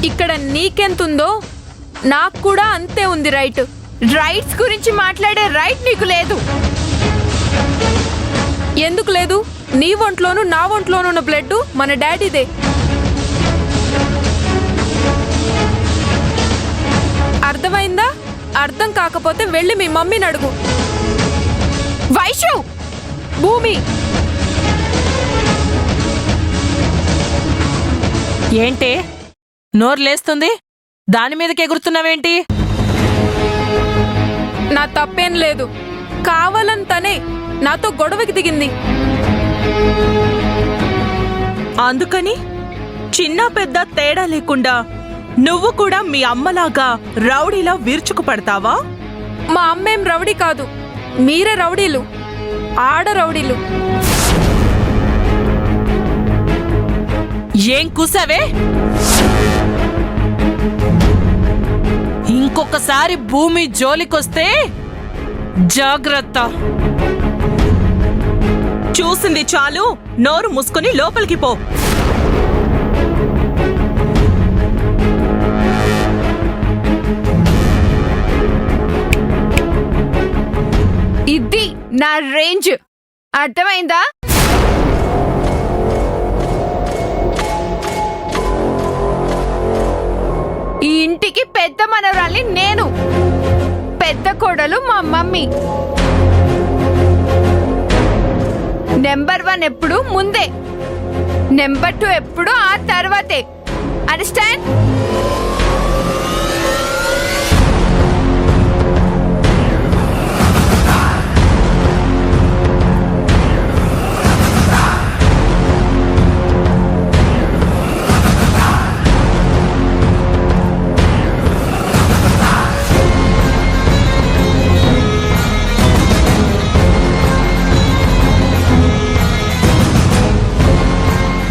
ఇక్కడ నీకెంతుందో నాకు కూడా అంతే ఉంది రైట్. రైట్స్ గురించి మాట్లాడే రైట్ నీకు లేదు. ఎందుకు లేదు? నీ ఒంట్లోనూ నా ఒంట్లోనూ ఉన్న బ్లడ్ మన డాడీదే. అర్థమైందా? అర్థం కాకపోతే వెళ్ళి మీ మమ్మీని అడుగు. వైషు, భూమి, ఏంటే నోర్లేస్తుంది? దాని మీదకి ఎగురుతున్నావేంటి? నా తప్పేం లేదు. కావాలని తనే నాతో గొడవకి దిగింది. అందుకని చిన్న పెద్ద తేడా లేకుండా నువ్వు కూడా మీ అమ్మలాగా రౌడీలా విరుచుకు పడతావా? మా అమ్మేం రౌడీ కాదు, మీరే రౌడీలు, ఆడ రౌడీలు. ఏం కూసావే? ఇంకొకసారి భూమి జోలికొస్తే జాగ్రత్త. చూసింది చాలు, నోరు మూసుకొని లోపలికి పో. ఇది నా రేంజ్, అర్థమైందా? ఈ ఇంటికి పెద్ద మనవరాలి నేను, పెద్ద కోడలు మా మమ్మీ. నెంబర్ 1 ఎప్పుడు ముందే, నెంబర్ 2 ఎప్పుడు ఆ తర్వాతే. అండర్స్టాండ్?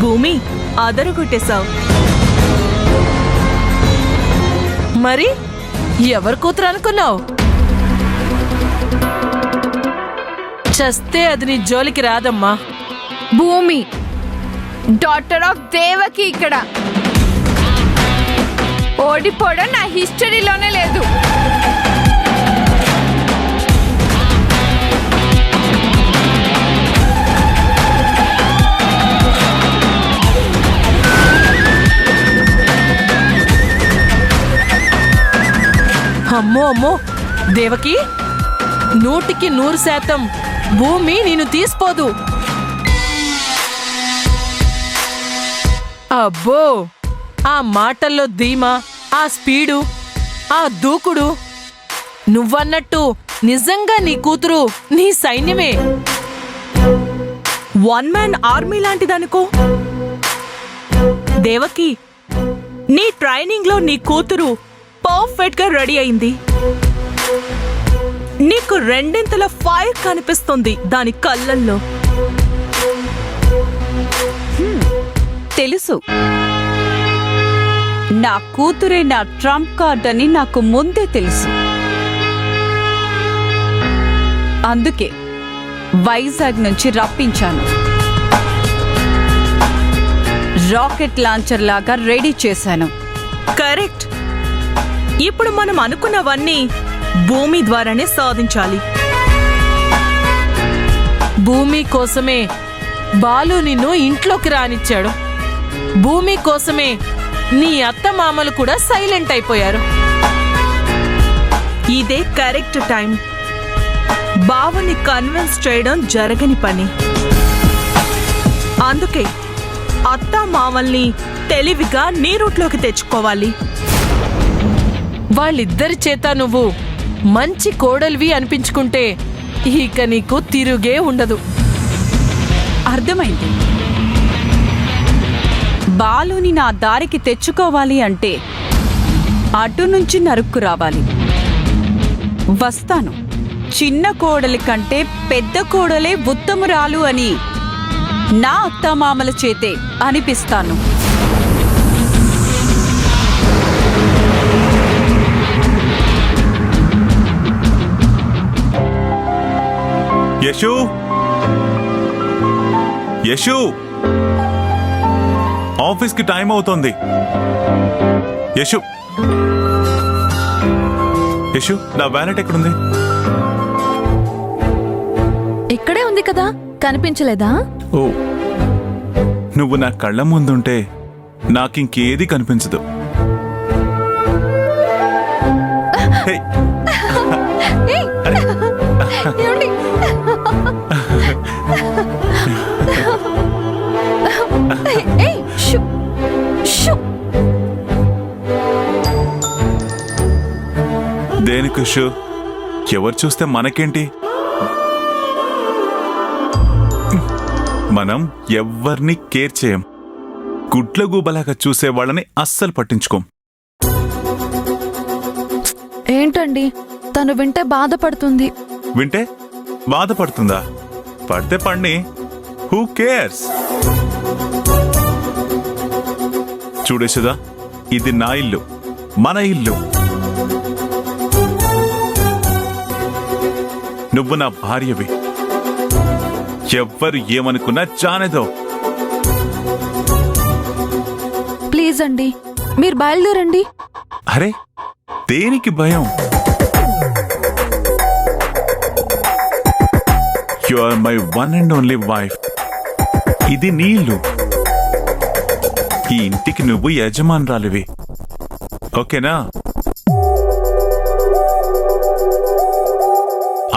భూమి, అదరగొట్టేశావు. మరి ఎవరు కూతురు అనుకున్నావు? చస్తే అది నీ జోలికి రాదమ్మా. భూమి, డాటర్ ఆఫ్ దేవకి. ఇక్కడ ఓడిపోవడం నా హిస్టరీలోనే లేదు. అమ్మో అమ్మో దేవకి, 100% భూమి నేను తీసిపోదు. అబ్బో, ఆ మాటల్లో ధీమా, ఆ స్పీడు, ఆ దూకుడు, నువ్వన్నట్టు నిజంగా నీ కూతురు నీ సైన్యమే. 1 మ్యాన్ ఆర్మీ లాంటిదనుకో. దేవకి, నీ ట్రైనింగ్ లో నీ కూతురు పర్ఫెక్ట్ గా రెడీ అయింది. నీకు రెండింతల ఫైర్ కనిపిస్తుంది దాని కళ్ళల్లో. తెలుసు, నా కూతురే నా ట్రంప్ కార్డ్ అని నాకు ముందే తెలుసు. అందుకే వైజాగ్ నుంచి రప్పించాను. రాకెట్ లాంచర్ లాగా రెడీ చేశాను. కరెక్ట్. ఇప్పుడు మనం అనుకున్నవన్నీ భూమి ద్వారానే సాధించాలి. భూమి కోసమే బాలు నిన్ను ఇంట్లోకి రానిచ్చాడు. భూమి కోసమే నీ అత్త మామలు కూడా సైలెంట్ అయిపోయారు. ఇదే కరెక్ట్ టైం. బావని కన్విన్స్ చేయడం జరగని పని. అందుకే అత్త మామల్ని తెలివిగా నీ రూట్లోకి తెచ్చుకోవాలి. వాళ్ళిద్దరి చేత నువ్వు మంచి కోడలివి అనిపించుకుంటే ఇక నీకు తిరుగే ఉండదు. అర్థమైంది. బాలుని నా దారికి తెచ్చుకోవాలి అంటే అటు నుంచి నరుక్కు రావాలి. వస్తాను. చిన్న కోడలి కంటే పెద్ద కోడలే ఉత్తమురాలు అని నా అత్తమామల చేతే అనిపిస్తాను. యశు, యశు, ఆఫీస్కి టైం అవుతోంది. యశు యశు, నా వ్యాలెట్ ఎక్కడుంది? ఇక్కడే ఉంది కదా, కనిపించలేదా? ఓ, నువ్వు నా కళ్ళ ముందుంటే నాకింకేది కనిపించదు. హే, అరే. ఏమండి? ఏయ్, షూ, షూ. దేనికి యశు? ఎవరు చూస్తే మనకేంటి? మనం ఎవ్వర్ని కేర్ చేయం. గుడ్లగూబలాగా చూసే వాళ్ళని అస్సలు పట్టించుకోం. ఏంటండి, తను వింటే బాధపడుతుంది. వింటే బాధపడుతుందా? పడితే పడిని, హూ కేర్స్? చూడేసుదా, ఇది నా ఇల్లు, మన ఇల్లు. నువ్వు నా భార్యవి. ఎవ్వరు ఏమనుకున్నా చానేదో. ప్లీజ్ అండి, మీరు బయలుదేరండి. అరే, దేనికి భయం? You are my one and only wife. ఇది నీ ఇల్లు. ఈ ఇంటికి నువ్వు యజమానురాలివి. ఓకేనా?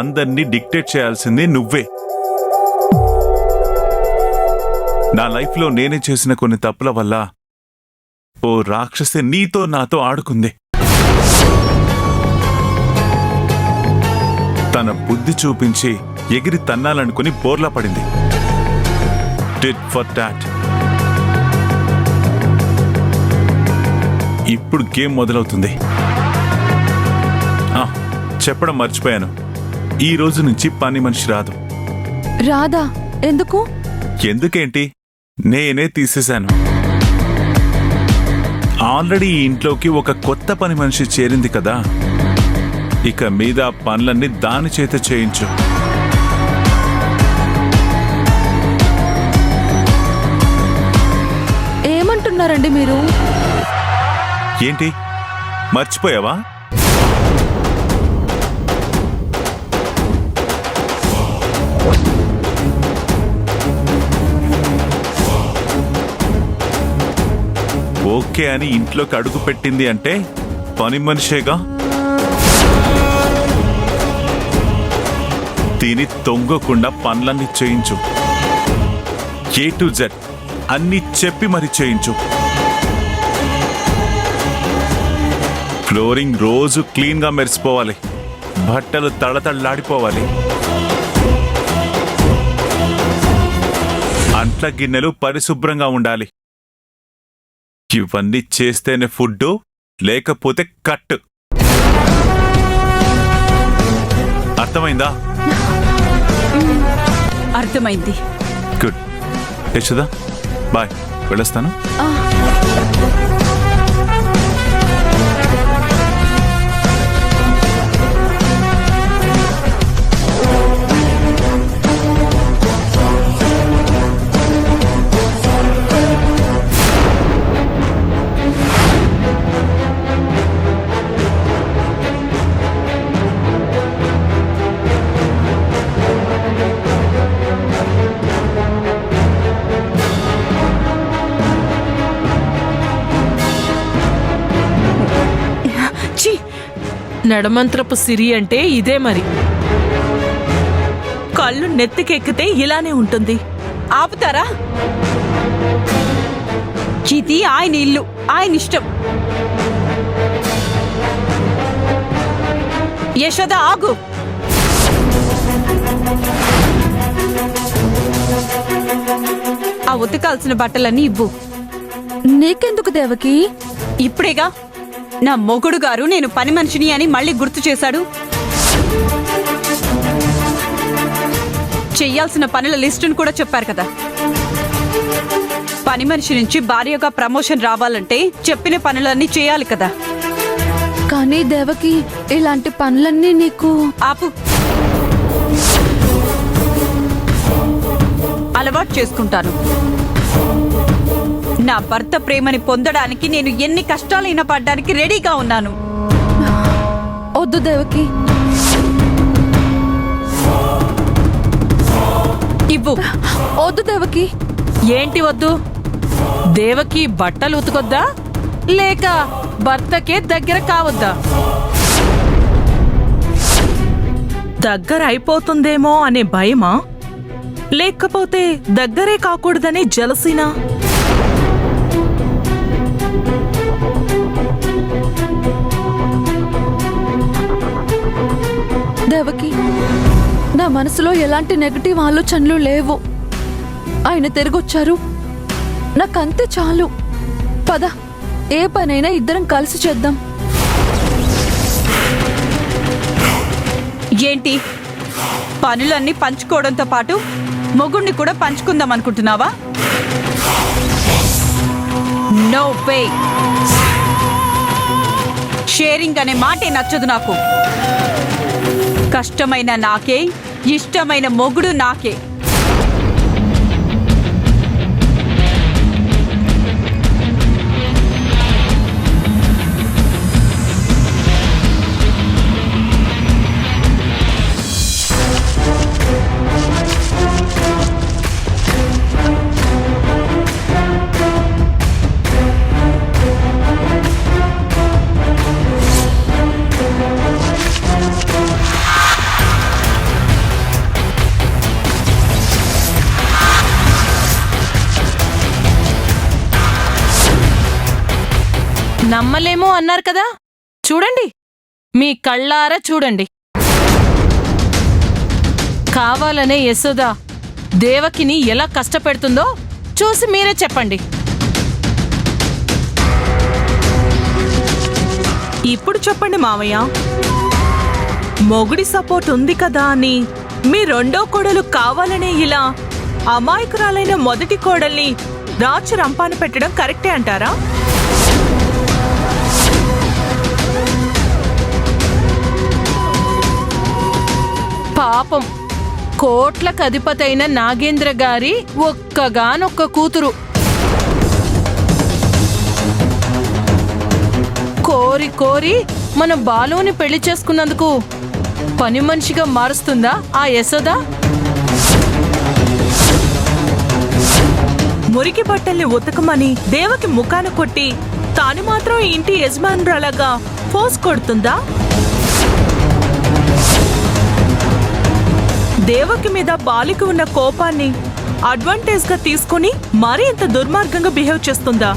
అందర్నీ డిక్టేట్ చేయాల్సింది నువ్వే. నా లైఫ్లో నేనే చేసిన కొన్ని తప్పుల వల్ల ఓ రాక్షసి నీతో నాతో ఆడుకుంది. తన బుద్ధి చూపించి ఎగిరి తన్నాలనుకుని బోర్లా పడింది. Tit for tat. ఇప్పుడు గేమ్ మొదలవుతుంది. చెప్పడం మర్చిపోయాను, ఈ రోజు నుంచి పని మనిషి రాదు. రాదా? ఎందుకు? ఎందుకేంటి, నేనే తీసేశాను. ఆల్రెడీ ఈ ఇంట్లోకి ఒక కొత్త పని మనిషి చేరింది కదా. ఇక మీద పనులన్నీ దాని చేత చేయించు. ఏమంటున్నారండి మీరు? ఏంటి, మర్చిపోయావా? ఓకే అని ఇంట్లోకి అడుగు పెట్టింది అంటే పని మనిషేగా. తిని తొంగకుండా పనులన్నీ చేయించు. ఏ టు జెడ్ అన్ని చెప్పి మరి చేయించు. ఫ్లోరింగ్ రోజు క్లీన్ గా మెరిసిపోవాలి. బట్టలు తళతళలాడిపోవాలి. అంట్ల గిన్నెలు పరిశుభ్రంగా ఉండాలి. ఇవన్నీ చేస్తేనే ఫుడ్, లేకపోతే కట్. అర్థమైందా? అర్థమైంది. గుడ్. యశోదా, బాయ్, వెళ్ళొస్తాను. నడమంత్రపు సిరి అంటే ఇదే మరి. కళ్ళు నెత్తికెక్కితే ఇలానే ఉంటుంది. ఆపుతారా? ఇది ఆయన ఇల్లు, ఆయన ఇష్టం. యశోద, ఆగు. ఆ ఉతకాల్సిన బట్టలన్నీ ఇవ్వు. నీకెందుకు దేవకి? ఇప్పుడేగా నా మొగుడు గారు నేను పని మనిషిని అని మళ్ళీ గుర్తు చేశాడు. చెయ్యాల్సిన పనుల లిస్టును కూడా చెప్పారు కదా. పని మనిషి నుంచి భార్యగా ప్రమోషన్ రావాలంటే చెప్పిన పనులన్నీ చేయాలి కదా. కానీ దేవకి, ఇలాంటి పనులన్నీ నీకు... ఆపు. అలవాటు చేసుకుంటాను. నా భర్త ప్రేమని పొందడానికి నేను ఎన్ని కష్టాలైనా పడ్డానికి రెడీగా ఉన్నాను. వద్దు దేవకి, ఇవ్వు. వద్దు దేవకి. ఏంటి వద్దు? దేవకి బట్టలు ఉతకొద్దా లేక భర్తకే దగ్గర కావద్దా? దగ్గర అయిపోతుందేమో అనే భయమా, లేకపోతే దగ్గరే కాకూడదనే జలసీనా? దేవకి, నా మనసులో ఎలాంటి నెగటివ్ ఆలోచనలు లేవు. ఆయన తిరిగొచ్చారు, నాకంతే చాలు. పద, ఏ పనైనా ఇద్దరం కలిసి చేద్దాం. ఏంటి, పనులన్నీ పంచుకోవడంతో పాటు మొగుణ్ణి కూడా పంచుకుందాం అనుకుంటున్నావా? No way. షేరింగ్ అనే మాటే నచ్చదు నాకు. కష్టమైన నాకే, ఇష్టమైన మొగుడు నాకే. నమ్మలేమో అన్నారు కదా, చూడండి, మీ కళ్ళారా చూడండి. కావాలనే యశోద దేవకిని ఎలా కష్టపెడుతుందో చూసి మీరే చెప్పండి. ఇప్పుడు చెప్పండి మావయ్య, మొగుడి సపోర్ట్ ఉంది కదా అని మీ రెండో కోడలు కావాలనే ఇలా అమాయకురాలైన మొదటి కోడల్ని రాచి రంపాన పెట్టడం కరెక్టే అంటారా? పాపం, కోట్లకు అధిపతైన నాగేంద్ర గారి ఒక్కగానొక్క కూతురు. కోరి కోరి మన బాలుని పెళ్లి చేసుకున్నందుకు పని మనిషిగా మారుస్తుందా ఆ యశోద? మురికి బట్టల్ని ఉతకమని దేవకి ముఖాన కొట్టి తాను మాత్రం ఇంటి యజమానురాలాగా ఫోర్స్ కొడుతుందా? దేవకి మీద బాలికి ఉన్న కోపాన్ని అడ్వాంటేజ్ గా తీసుకుని మరీ ఇంత దుర్మార్గంగా బిహేవ్ చేస్తుందా?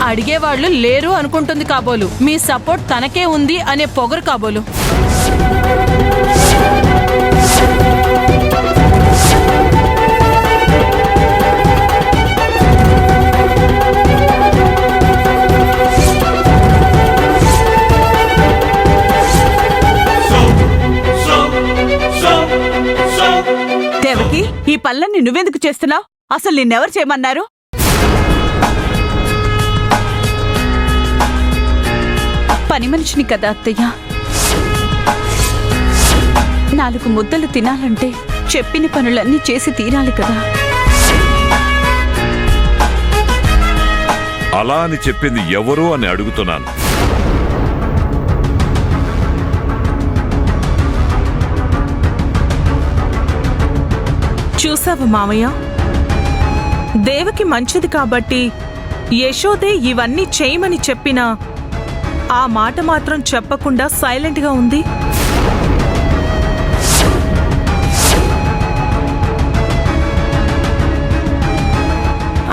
అడిగేవాళ్లు లేరు అనుకుంటుంది కాబోలు. మీ సపోర్ట్ తనకే ఉంది అనే పొగరు కాబోలు. దేవకి, ఈ పనులన్నీ నువ్వెందుకు చేస్తున్నావు? అసలు నిన్నెవరు చేయమన్నారు? పని మనిషిని కదా అత్తయ్య. 4 ముద్దలు తినాలంటే చెప్పిన పనులన్నీ చేసి తీరాలి కదా. అలా అని చెప్పింది ఎవరు అని అడుగుతున్నాను. చూసావా మామయ్య, దేవకి మంచిది కాబట్టి యశోదే ఇవన్నీ చేయమని చెప్పినా ఆ మాట మాత్రం చెప్పకుండా సైలెంట్ గా ఉంది.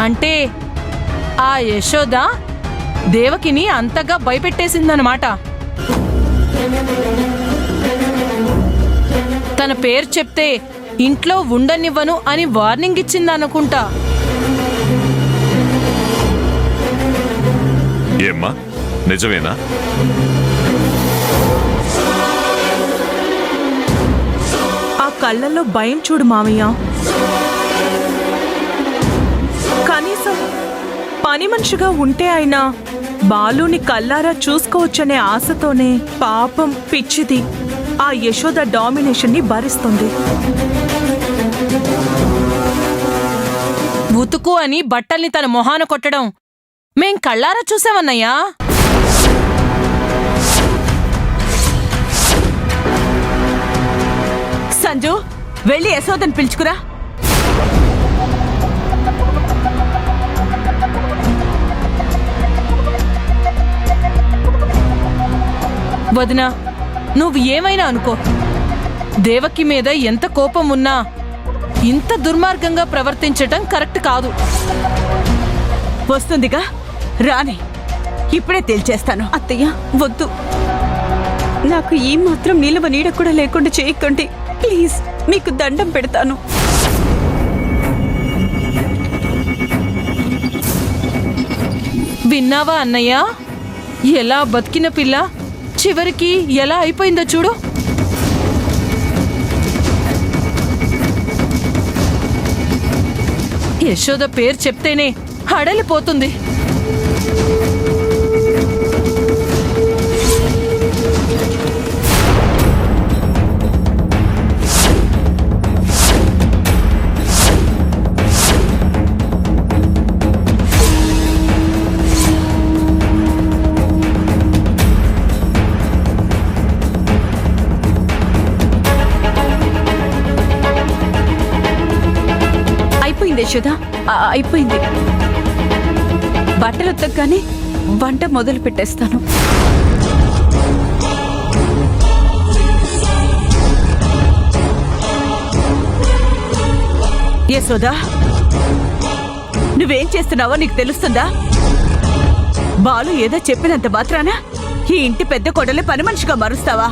అంటే ఆ యశోద దేవకిని అంతగా భయపెట్టేసిందన్నమాట. తన పేరు చెప్తే ఇంట్లో ఉండనివ్వను అని వార్నింగ్ ఇచ్చిందనుకుంటా. ఏమ్మా, నిజమేనా? ఆ కళ్ళల్లో భయం చూడు మామయ్య. కనీసం పని మనిషిగా ఉంటే అయినా బాలుని కల్లారా చూసుకోవచ్చనే ఆశతోనే పాపం పిచ్చిది ఆ యశోద డామినేషన్ ని భరిస్తుంది. ఉతుకు అని బట్టల్ని తన మొహాన కొట్టడం మేం కళ్ళారా చూసామన్నయ్యా. సంజు, వెళ్ళి యశోదని పిలుచుకురా. వదినా, నువ్వు ఏమైనా అనుకో, దేవకి మీద ఎంత కోపం ఉన్నా ఇంత దుర్మార్గంగా ప్రవర్తించటం కరెక్ట్ కాదు. వస్తుందిగా, రాని, ఇప్పుడే తేల్చేస్తాను. అత్తయ్య వద్దు, నాకు ఈ మాత్రం నిలవ నీడ కూడా లేకుండా చేయకండి ప్లీజ్, మీకు దండం పెడతాను. విన్నావా అన్నయ్య? ఎలా బతికిన పిల్ల చివరికి ఎలా అయిపోయిందో చూడు. యశోద పేరు చెప్తేనే హడలిపోతుంది. అయిపోయింది యశోద, అయిపోయింది. బట్టలు ఉతకగానే వంట మొదలు పెట్టేస్తాను. యశోదా, నువ్వేం చేస్తున్నావో నీకు తెలుస్తుందా? బాలు ఏదో చెప్పినంత మాత్రాన ఈ ఇంటి పెద్ద కొడలే పని మనిషిగా మారుస్తావా?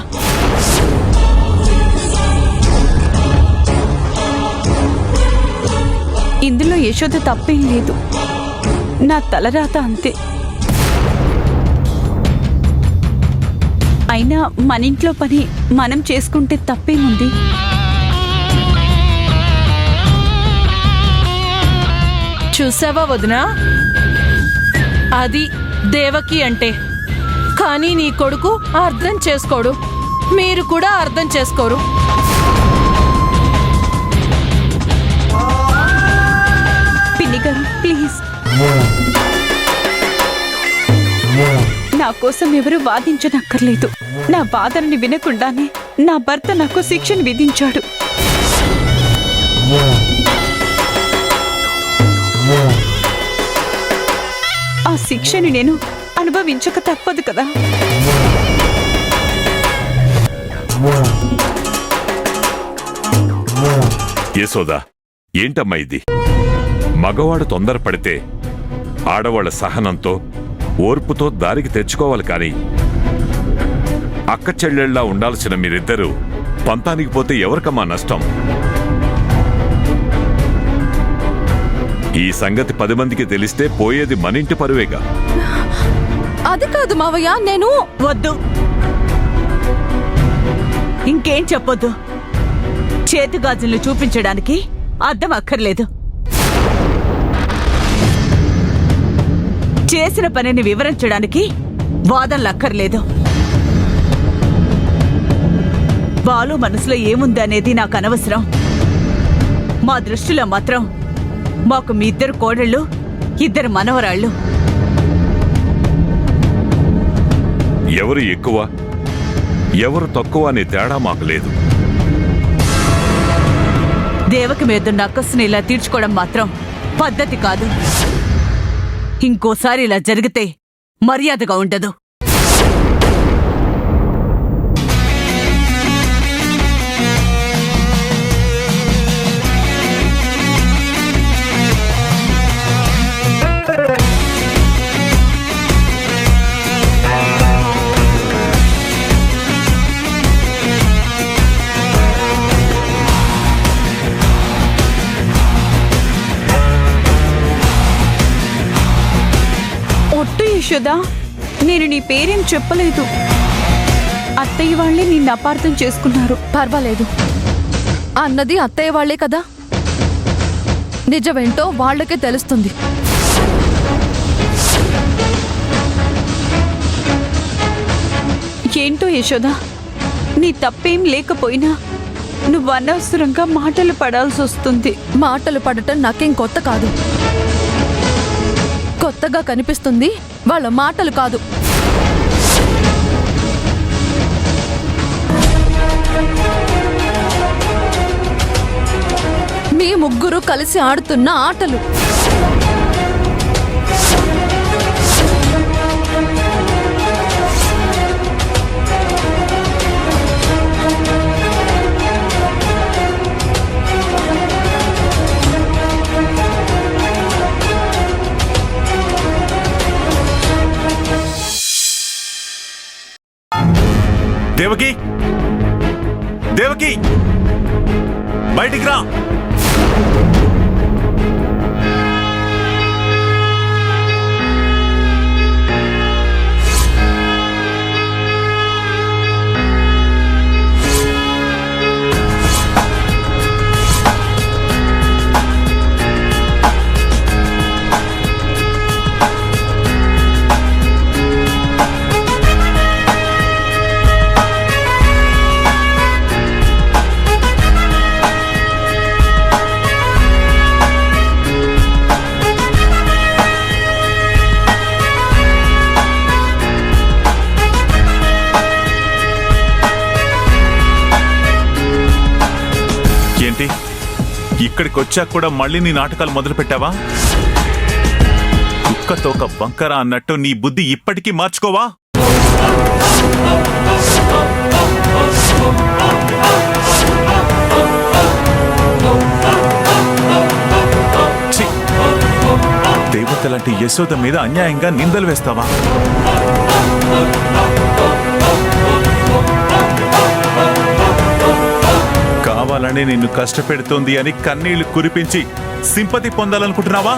ఇందులో యశోద తప్పేం లేదు, నా తలరాత అంతే. అయినా మన ఇంట్లో పని మనం చేసుకుంటే తప్పేముంది? చూసావా వదినా, అది దేవకి అంటే. కానీ నీ కొడుకు అర్థం చేసుకోడు, మీరు కూడా అర్థం చేసుకోరు. పిన్ని గారు ప్లీజ్, నా కోసం ఎవరు వాదించనక్కర్లేదు. నా బాధని వినకుండానే నా భర్త నాకు శిక్షను విధించాడు. ఆ శిక్షని నేను అనుభవించక తప్పదు కదా. యశోదా, ఏంటమ్మా ఇది? మగవాడు తొందరపడితే ఆడవాళ్ల సహనంతో ఓర్పుతో దారికి తెచ్చుకోవాలి కాని అక్క చెల్లెళ్లా ఉండాల్సిన మీరిద్దరూ పంతానికి పోతే ఎవరికమ్మా నష్టం? ఈ సంగతి 10 మందికి తెలిస్తే పోయేది మనింటి పరువేగా. అది కాదు మావయ్య, నేను వద్దు, ఇంకేం చెప్పొద్దు. చేతిగాజులు చూపించడానికి అర్థం అక్కర్లేదు. చేసిన పనిని వివరించడానికి వాదనలు అక్కర్లేదు. బాలు మనసులో ఏముందనేది నాకు అనవసరం. మా దృష్టిలో మాత్రం మాకు మీ 2 కోడళ్ళు, 2 మనవరాళ్ళు. ఎవరు ఎక్కువ ఎవరు తక్కువ అనే తేడా మాకు లేదు. దేవకి మీదున్న అక్కస్సుని ఇలా తీర్చుకోవడం మాత్రం పద్ధతి కాదు. ఇంకోసారి ఇలా జరిగితే మర్యాదగా ఉండదు. ఒట్టు యశోద, నేను నీ పేరేం చెప్పలేదు. అత్తయ్య వాళ్ళే నిన్ను అపార్థం చేసుకున్నారు. పర్వాలేదు, అన్నది అత్తయ్య వాళ్లే కదా, నిజమేంటో వాళ్ళకే తెలుస్తుంది. ఏంటో యశోద, నీ తప్పేం లేకపోయినా నువ్వు అనవసరంగా మాటలు పడాల్సి వస్తుంది. మాటలు పడటం నాకేం కొత్త కాదు. కొత్తగా కనిపిస్తుంది వాళ్ళ మాటలు కాదు. మీ ముగ్గురు కలిసి ఆడుతున్న ఆటలు. దేవకి, దేవకి, బయటికి రా. ఏంటి, ఇక్కడికి వచ్చాక కూడా మళ్ళీ నీ నాటకాలు మొదలు పెట్టావా? కుక్కతో ఒక వంకర అన్నట్టు నీ బుద్ధి ఇప్పటికీ మార్చుకోవా? ఛీ! దేవత లాంటి యశోద మీద అన్యాయంగా నిందలు వేస్తావా? కావాలని నిన్ను కష్టపెడుతోంది అని కన్నీళ్లు కురిపించి సింపతి పొందాలనుకుంటున్నావా?